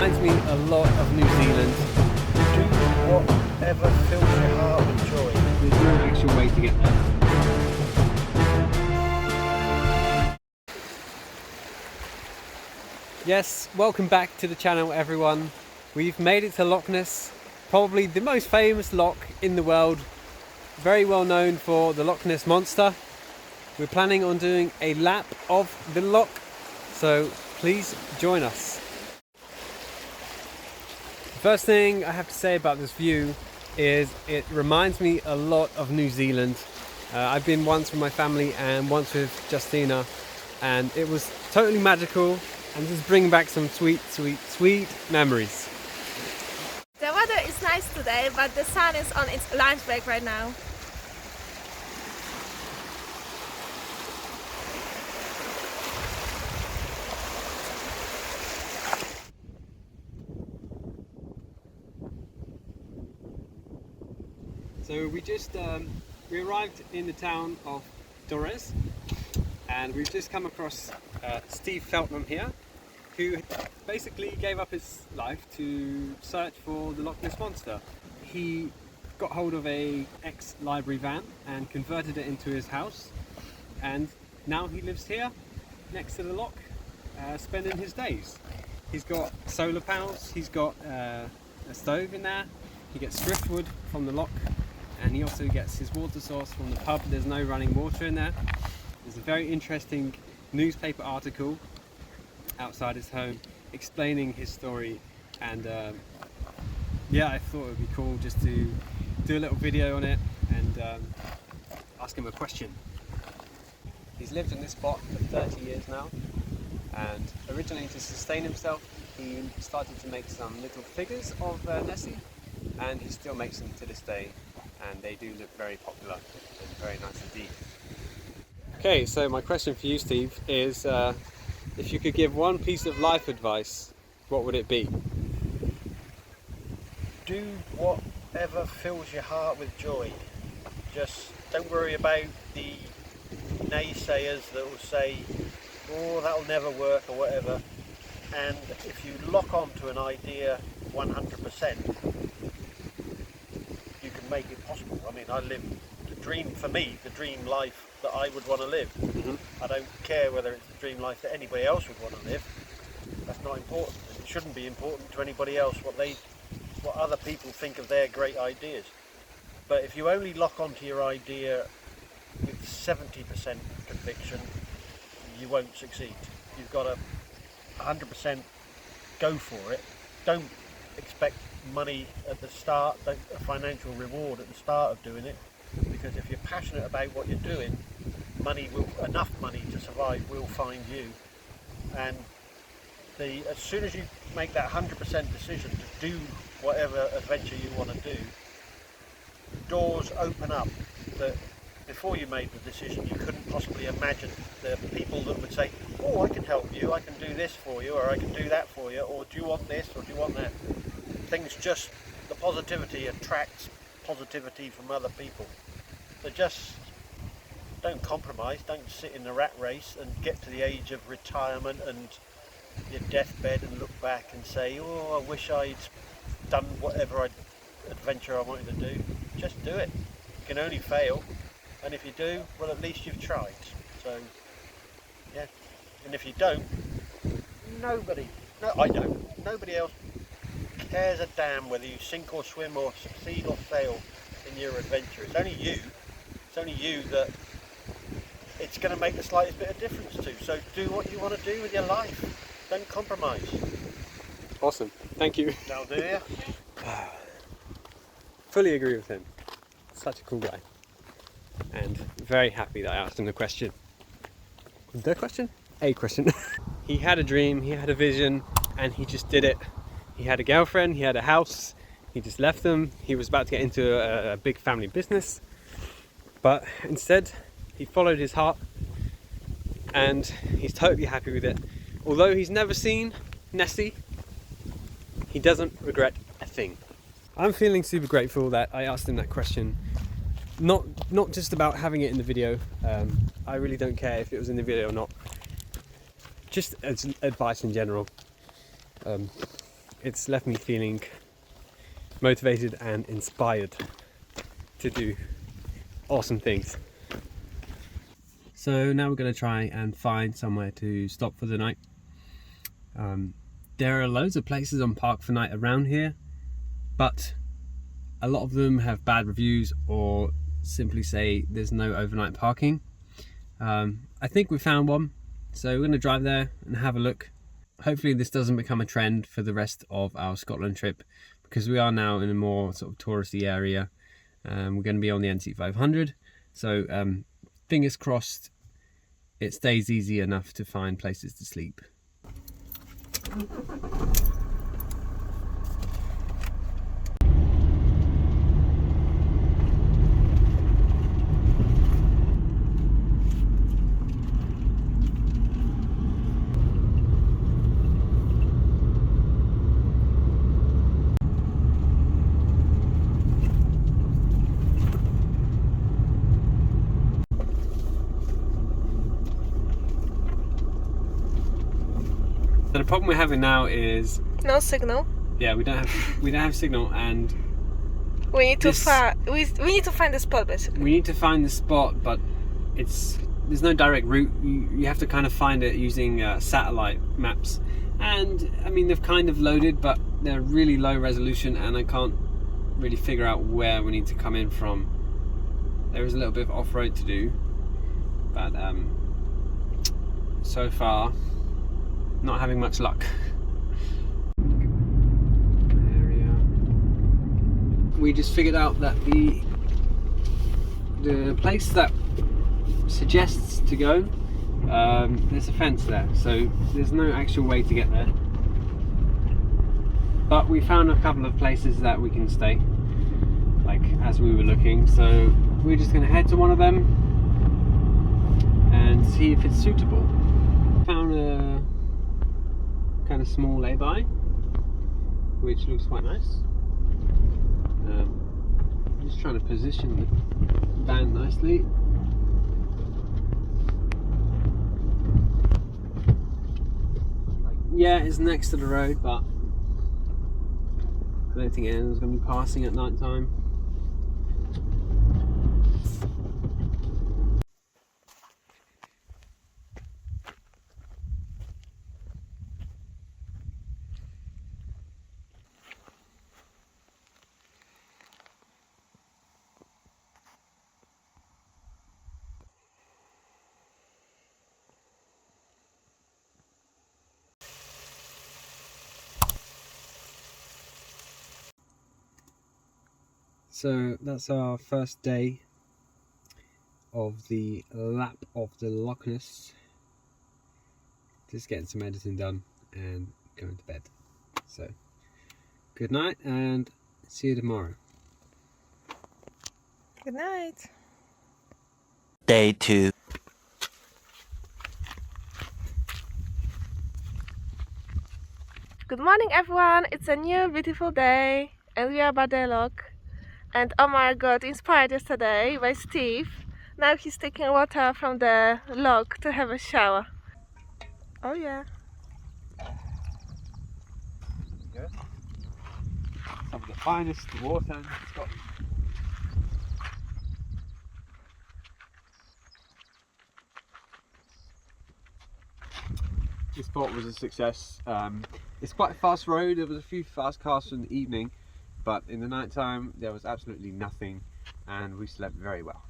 Reminds me a lot of New Zealand. Do whatever fills your heart with joy. There's no actual way to get there. Yes, welcome back to the channel everyone. We've made it to Loch Ness, probably the most famous loch in the world. Very well known for the Loch Ness Monster. We're planning on doing a lap of the loch, so please join us. First thing I have to say about this view is it reminds me a lot of New Zealand. I've been once with my family and once with Justina, and it was totally magical and just bringing back some sweet memories. The weather is nice today, but the sun is on its lunch break right now. So we arrived in the town of Torres, and we've just come across Steve Feltman here, who basically gave up his life to search for the Loch Ness Monster. He got hold of a ex-library van and converted it into his house, and now he lives here next to the loch, spending his days. He's got solar panels, he's got a stove in there, he gets driftwood from the loch, and he also gets his water source from the pub. There's no running water in there. There's a very interesting newspaper article outside his home explaining his story, and yeah, I thought it would be cool just to do a little video on it and ask him a question. He's lived in this spot for 30 years now, and originally to sustain himself he started to make some little figures of Nessie, and he still makes them to this day, and they do look very popular and very nice indeed. Okay, so my question for you, Steve, is if you could give one piece of life advice, what would it be? Do whatever fills your heart with joy. Just don't worry about the naysayers that will say, oh, that'll never work or whatever. And if you lock on to an idea 100%, you can make it possible. I mean, I live the dream, for me, the dream life that I would want to live. I don't care whether it's the dream life that anybody else would want to live. That's not important. It shouldn't be important to anybody else what other people think of their great ideas. But if you only lock onto your idea with 70% conviction, you won't succeed. You've got to 100% go for it. Don't expect money at the start, a financial reward at the start of doing it, because if you're passionate about what you're doing, enough money to survive will find you. And as soon as you make that 100% decision to do whatever adventure you want to do, doors open up that before you made the decision you couldn't possibly imagine. The people that would say, oh, I can help you, I can do this for you, or I can do that for you, or do you want this, or do you want that? Things just, the positivity attracts positivity from other people. So just don't compromise, don't sit in the rat race and get to the age of retirement and your deathbed and look back and say, oh, I wish I'd done whatever adventure I wanted to do. Just do it. You can only fail, and if you do, well, at least you've tried. So yeah, and if you don't, nobody else cares a damn whether you sink or swim or succeed or fail in your adventure. It's only you that it's going to make the slightest bit of difference to. So do what you want to do with your life. Don't compromise. Awesome, thank you. That'll do you. Fully agree with him. Such a cool guy. And very happy that I asked him the question. A question. He had a dream, he had a vision, and he just did it. He had a girlfriend, he had a house, he just left them. He was about to get into a big family business, but instead he followed his heart, and he's totally happy with it. Although he's never seen Nessie, he doesn't regret a thing. I'm feeling super grateful that I asked him that question. Not just about having it in the video. I really don't care if it was in the video or not. Just as advice in general. it's left me feeling motivated and inspired to do awesome things. So now we're going to try and find somewhere to stop for the night. There are loads of places on Park for Night around here, but a lot of them have bad reviews or simply say there's no overnight parking. I think we found one, so we're going to drive there and have a look. Hopefully this doesn't become a trend for the rest of our Scotland trip, because we are now in a more sort of touristy area. We're going to be on the NC 500, so fingers crossed it stays easy enough to find places to sleep. So the problem we're having now is No signal. yeah, we don't have signal, and We need to find the spot basically. we need to find the spot, but there's no direct route. You have to kind of find it using satellite maps, and I mean they've kind of loaded, but they're really low resolution, and I can't really figure out where we need to come in from. There is a little bit of off-road to do, but so far not having much luck. We just figured out that the place that suggests to go, there's a fence there, so there's no actual way to get there. But we found a couple of places that we can stay, like as we were looking, so we're just going to head to one of them and see if it's suitable. Found a kind of small lay-by, which looks quite nice. Just trying to position the van nicely. Yeah, it's next to the road, but I don't think anyone's going to be passing at night time. So that's our first day of the lap of the Loch Ness. Just getting some editing done and going to bed. So good night and see you tomorrow. Good night. Day 2. Good morning everyone, it's a new beautiful day and we are by the loch, and Omar got inspired yesterday by Steve. Now he's taking water from the loch to have a shower. Oh yeah. Some of the finest water in Scotland. This spot was a success. It's quite a fast road. There was a few fast cars in the evening, but in the night time there was absolutely nothing, and we slept very well.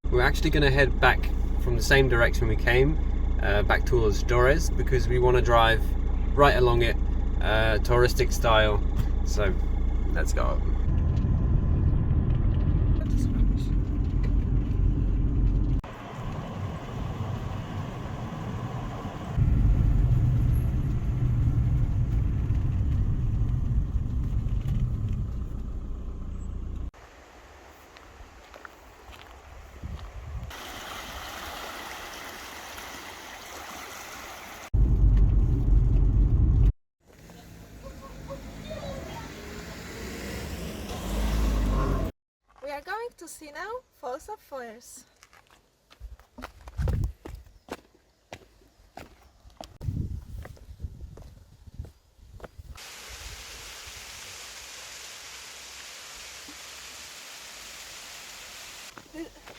We're actually going to head back from the same direction we came, back towards Dorez, because we want to drive right along it, touristic style. So let's go. to see now? Falls of Fires.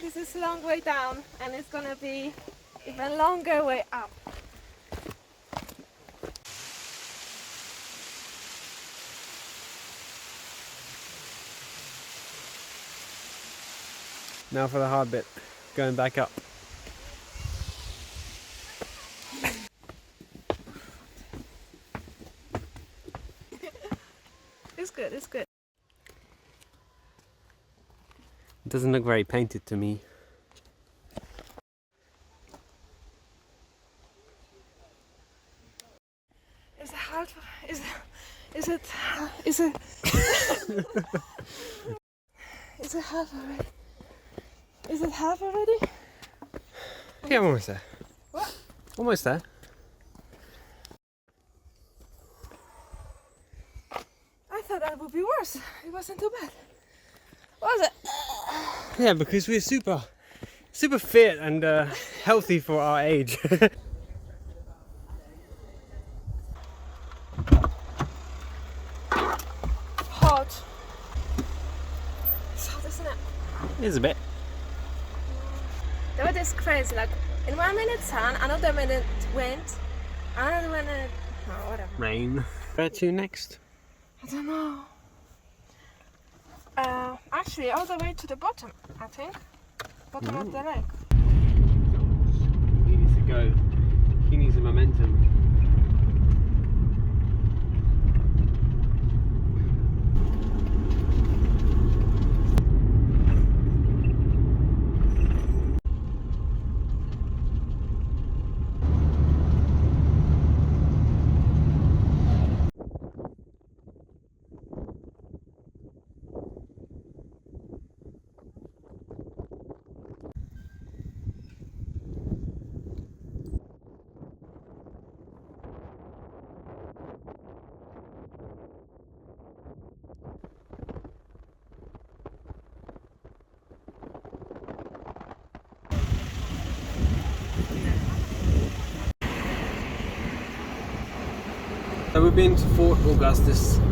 This is a long way down, and it's gonna be even longer way up. Now for the hard bit, going back up. It's good, it's good. It doesn't look very painted to me. Is it hard? Is it is it is it half already? Is it half already? Yeah, I'm almost there. What? Almost there. I thought that would be worse. It wasn't too bad. Was it? Yeah, because we're super fit and healthy for our age. Hot. It's hot, isn't it? It is a bit. The weather is crazy. Like in 1 minute sun, another minute wind, another minute whatever. Rain. Where to next? I don't know. Actually, all the way to the bottom, I think. Bottom of the lake. He needs to go. He needs the momentum. So we've been to Fort Augustus. It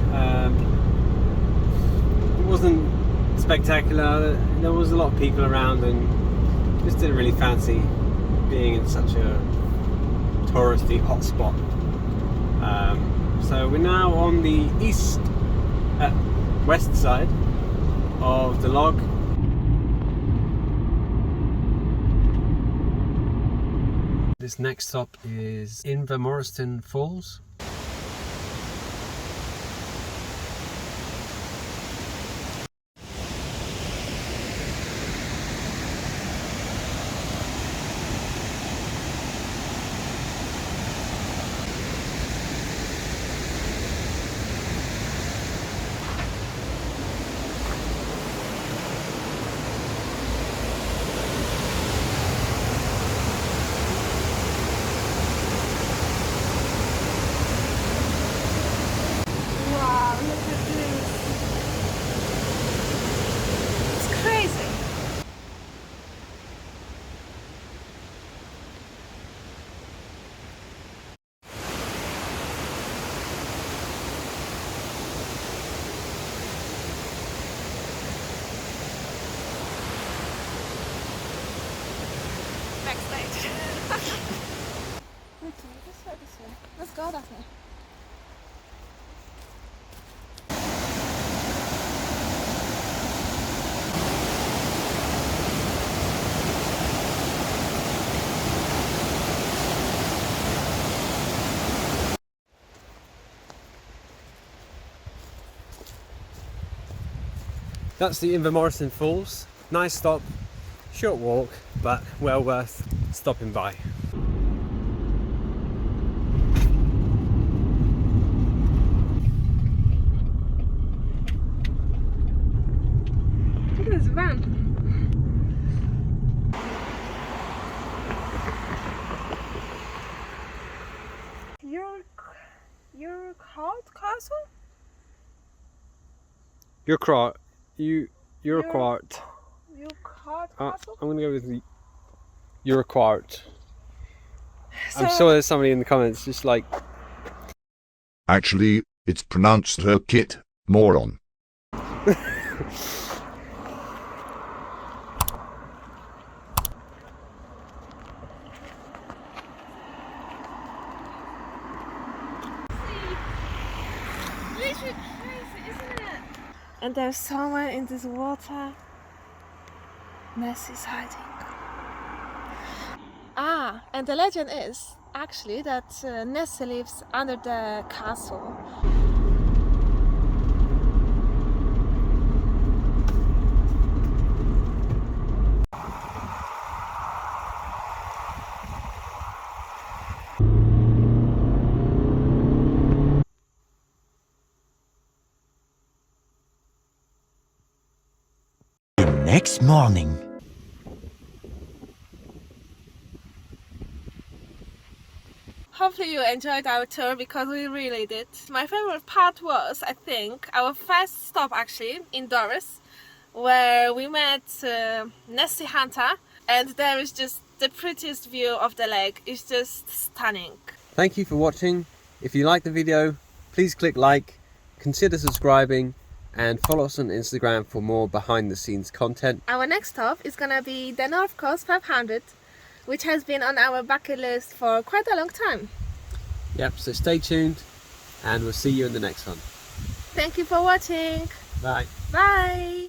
wasn't spectacular. There was a lot of people around and just didn't really fancy being in such a touristy hotspot. So we're now on the west side of the Loch. This next stop is Invermoriston Falls. Wow, look at this. It's crazy. Backstage. Okay, this way. Let's go that way. That's the Invermoriston Falls. Nice stop, short walk, but well worth stopping by. Look at this van. Your called castle? You're quite. Castle? I'm going to go with the Urquhart. I'm So- sure there's somebody in the comments just like, Actually, it's pronounced her kit, moron. Literally crazy, isn't it? And there's someone in this water. Nessie's hiding. Ah, and the legend is actually that Nessie lives under the castle. The next morning. Hopefully you enjoyed our tour because we really did. My favorite part was, I think, our first stop actually in Doris, where we met Nessie Hunter, and there is just the prettiest view of the lake. It's just stunning. thank you for watching. If you liked the video, please click like, consider subscribing, and follow us on Instagram for more behind the scenes content. Our next stop is gonna be the North Coast 500, which has been on our bucket list for quite a long time. Yep, so stay tuned and we'll see you in the next one. Thank you for watching. Bye. Bye!